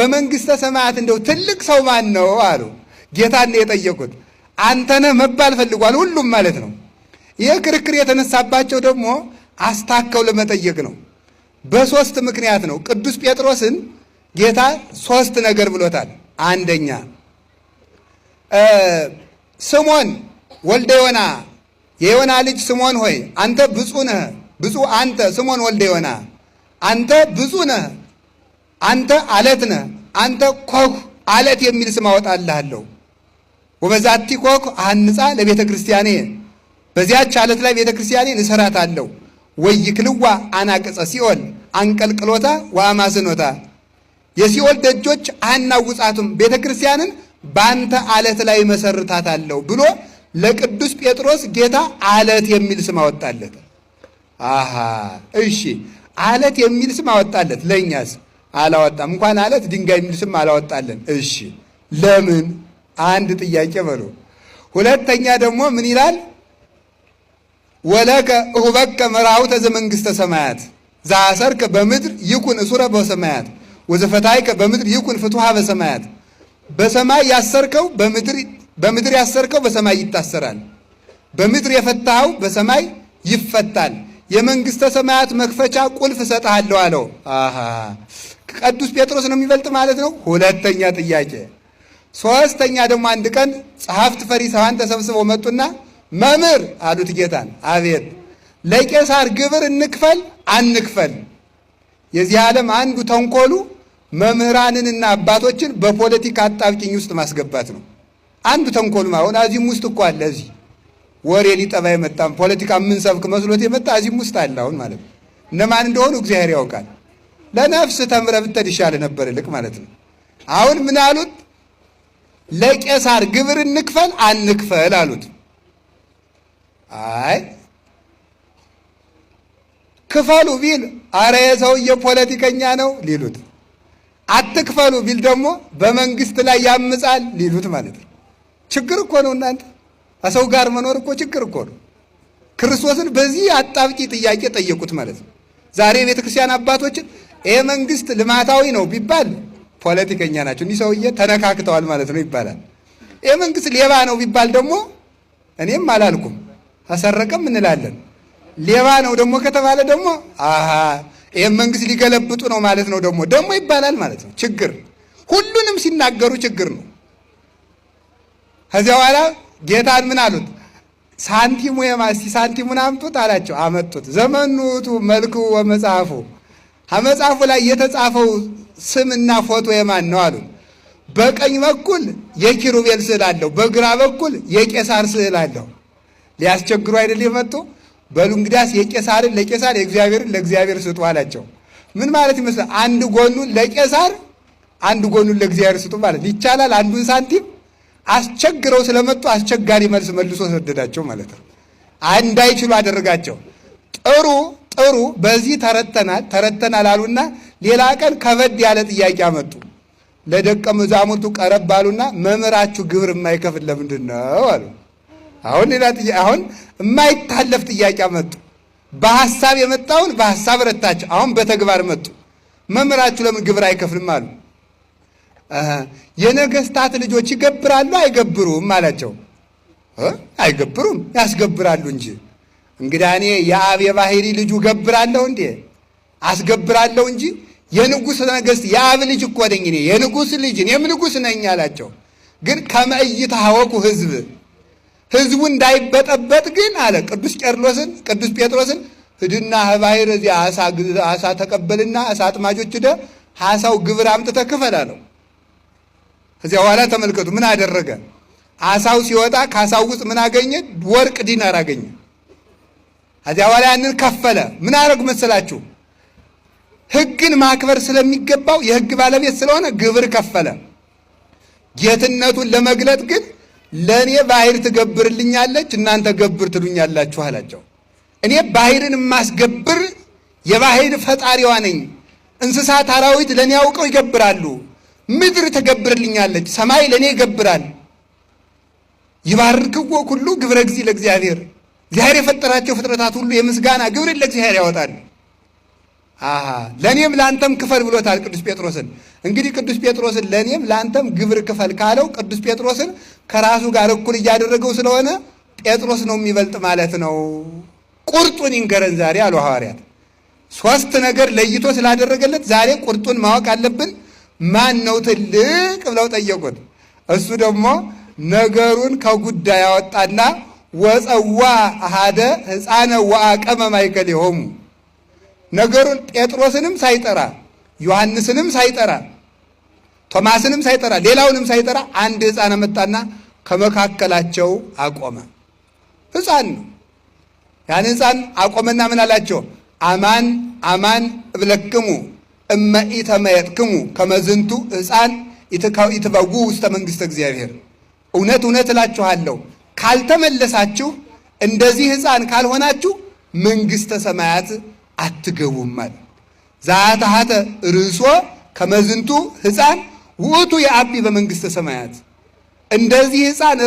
በመንግስተ ሰማያት እንደው ትልቅ ሰው ማን ነው አሉ። ጌታን የጠየቁት አንተነህ መባል ፈልጓል ሁሉም ማለት ነው። ይህ ክርክር የተነሳባቸው ደግሞ አስታከው ለመጠየቅ ነው። በሶስት ምክንያት ነው። ቅዱስ ጴጥሮስን ጌታ ሶስት ነገር ብሎታል። አንደኛ ስምዖን ወልደ ዮና የዮና ልጅ ስምዖን ሆይ አንተ ብፁዕ ነህ፣ ብፁዕ አንተ ስምዖን ወልደ ዮና አንተ ብፁዕ ነህ፣ አንተ አለት ነህ፣ አንተ ኮህ አለት የሚል ስም አወጣልሃለሁ። ወበዛቲ ኮህ አሐንጻ ለቤተ ክርስቲያኔ በዚያች አለት ላይ ቤተ ክርስቲያኔን እሰራታለሁ። ወይክልዋ አናቅጸ ሲኦል አንቀልቅሎታ ወአማስኖታ የሲኦል ደጆች አያናውጻትም፣ ቤተ ክርስቲያንን በአንተ አለት ላይ መሰርታታለሁ ብሎ ለቅዱስ ጴጥሮስ ጌታ አለት የሚል ስም አወጣለት። አሃ እሺ፣ አለት የሚል ስም አወጣለት። ለእኛስ አላወጣም። እንኳን አለት ድንጋይ የሚል ስም አላወጣለን። እሺ ለምን? አንድ ጥያቄ በሉ። ሁለተኛ ደግሞ ምን ይላል? ወለከ እሁበከ መራውተ ዘመንግስተ ሰማያት ዘአሰርከ በምድር ይኩን እሱረ በሰማያት ወዘፈታይከ በምድር ይኩን ፍቱሃ በሰማያት። በሰማይ ያሰርከው በምድር ያሰርከው በሰማይ ይታሰራል፣ በምድር የፈታኸው በሰማይ ይፈታል። የመንግስተ ሰማያት መክፈቻ ቁልፍ እሰጥሃለሁ አለው። አሃ ቅዱስ ጴጥሮስ ነው የሚበልጥ ማለት ነው። ሁለተኛ ጥያቄ። ሶስተኛ ደግሞ አንድ ቀን ጸሐፍት ፈሪሳውያን ተሰብስበው መጡና መምህር አሉት ጌታን። አቤት። ለቄሳር ግብር እንክፈል አንክፈል? የዚህ ዓለም አንዱ ተንኮሉ መምህራንንና አባቶችን በፖለቲካ አጣብቂኝ ውስጥ ማስገባት ነው። አንዱ ተንኮሉ አሁን እዚህም ውስጥ እኮ አለ። እዚህ ወሬ ሊጠባ የመጣም ፖለቲካ የምንሰብክ መስሎት የመጣ እዚህም ውስጥ አለ። አሁን ማለት ነው እነማን እንደሆኑ እግዚአብሔር ያውቃል። ለነፍስ ተምረህ ብትሄድ ይሻል ነበር ልቅ ማለት ነው። አሁን ምን አሉት? ለቄሳር ግብር እንክፈል አንክፈል አሉት። አይ ክፈሉ ቢል አረ የሰውዬ ፖለቲከኛ ነው ሊሉት፣ አትክፈሉ ቢል ደግሞ በመንግስት ላይ ያምጻል ሊሉት ማለት ነው። ችግር እኮ ነው እናንተ። ከሰው ጋር መኖር እኮ ችግር እኮ ነው። ክርስቶስን በዚህ አጣብቂ ጥያቄ ጠየቁት ማለት ነው። ዛሬ የቤተ ክርስቲያን አባቶችን ይሄ መንግስት ልማታዊ ነው ቢባል ፖለቲከኛ ናቸው፣ እኒህ ሰውዬ ተነካክተዋል ማለት ነው ይባላል። ይሄ መንግስት ሌባ ነው ቢባል ደግሞ እኔም አላልኩም አሰረቀም እንላለን። ሌባ ነው ደግሞ ከተባለ ደግሞ አሃ ይሄ መንግስት ሊገለብጡ ነው ማለት ነው ደግሞ ይባላል ማለት ነው። ችግር ሁሉንም ሲናገሩ ችግር ነው። ከዚያ በኋላ ጌታን ምን አሉት? ሳንቲሙ የማሲ ሳንቲሙን አምጡት አላቸው። አመጡት። ዘመኑቱ መልኩ ወመጽሐፉ ከመጽሐፉ ላይ የተጻፈው ስምና ፎቶ የማን ነው አሉት። በቀኝ በኩል የኪሩቤል ስዕል አለው፣ በግራ በኩል የቄሳር ስዕል አለው። ሊያስቸግሩ አይደል የመጡ? በሉ እንግዲያስ የቄሳርን ለቄሳር የእግዚአብሔርን ለእግዚአብሔር ስጡ አላቸው። ምን ማለት ይመስላል? አንድ ጎኑን ለቄሳር አንድ ጎኑን ለእግዚአብሔር ስጡ ማለት ይቻላል? አንዱን ሳንቲም አስቸግረው ስለመጡ አስቸጋሪ መልስ መልሶ ሰደዳቸው ማለት ነው። እንዳይችሉ አደረጋቸው። ጥሩ በዚህ ተረተናል አሉና ሌላ ቀን ከበድ ያለ ጥያቄ አመጡ። ለደቀ መዛሙርቱ ቀረብ አሉና መምህራችሁ ግብር የማይከፍል ለምንድን ነው አሉ። አሁን የማይታለፍ ጥያቄ አመጡ። በሐሳብ የመጣውን በሐሳብ ረታቸው። አሁን በተግባር መጡ። መምህራችሁ ለምን ግብር አይከፍልም አሉ። የነገስታት ልጆች ይገብራሉ አይገብሩም አላቸው። አይገብሩም ያስገብራሉ እንጂ። እንግዲህ እኔ የአብ የባህሪ ልጁ ገብራለሁ እንዴ? አስገብራለሁ እንጂ የንጉሥ ነገሥት የአብ ልጅ እኮ ነኝ እኔ የንጉሥ ልጅ እኔም ንጉሥ ነኝ አላቸው። ግን ከመይታወቁ ህዝቡ እንዳይበጠበጥ ግን አለ ቅዱስ ጴጥሮስን ሂድና ባህር እዚያ አሳ ተቀበልና አሳ አጥማጆች ሂደህ አሳው ግብር አምጥተህ ክፈል አለው። ከዚያ በኋላ ተመልከቱ ምን አደረገ። አሳው ሲወጣ ከአሳው ውስጥ ምን አገኘ? ወርቅ ዲናር አገኘ። ከዚያ በኋላ ያንን ከፈለ። ምን አደረጉ መሰላችሁ? ሕግን ማክበር ስለሚገባው የሕግ ባለቤት ስለሆነ ግብር ከፈለ። ጌትነቱን ለመግለጥ ግን ለእኔ ባህር ትገብርልኛለች እናንተ ገብር ትሉኛላችሁ አላቸው። እኔ ባህርን የማስገብር የባህር ፈጣሪዋ ነኝ። እንስሳት አራዊት ለእኔ አውቀው ይገብራሉ። ምድር ትገብርልኛለች፣ ሰማይ ለእኔ ይገብራል። ይባርክዎ ኩሉ ግብረ እግዚእ ለእግዚአብሔር። እግዚአብሔር የፈጠራቸው ፍጥረታት ሁሉ የምስጋና ግብርን ለእግዚአብሔር ያወጣሉ። ለኔም ላንተም ክፈል ብሎታል ቅዱስ ጴጥሮስን። እንግዲህ ቅዱስ ጴጥሮስን ለኔም ላንተም ግብር ክፈል ካለው ቅዱስ ጴጥሮስን ከራሱ ጋር እኩል እያደረገው ስለሆነ ጴጥሮስ ነው የሚበልጥ ማለት ነው። ቁርጡን ይንገረን ዛሬ አሉ ሐዋርያት። ሶስት ነገር ለይቶ ስላደረገለት ዛሬ ቁርጡን ማወቅ አለብን። ማን ነው ትልቅ ብለው ጠየቁት። እሱ ደግሞ ነገሩን ከጉዳይ ያወጣና ወፀዋ አሃደ ሕፃነ ወአቀመ ማእከሌሆሙ ነገሩን ጴጥሮስንም ሳይጠራ ዮሐንስንም ሳይጠራ ቶማስንም ሳይጠራ ሌላውንም ሳይጠራ አንድ ሕፃን መጣና ከመካከላቸው አቆመ። ሕፃን ነው። ያን ሕፃን አቆመና ምን አላቸው? አማን አማን እብለክሙ እመ ኢተመየጥክሙ ከመ ዝንቱ ሕፃን ኢትበጉ ውስተ መንግሥተ እግዚአብሔር። እውነት እውነት እላችኋለሁ ካልተመለሳችሁ እንደዚህ ሕፃን ካልሆናችሁ መንግሥተ ሰማያት አትገቡም ማለት። ዛታሃተ ርእሶ ከመ ዝንቱ ሕፃን ውእቱ የአቢ በመንግሥተ ሰማያት። እንደዚህ ሕፃን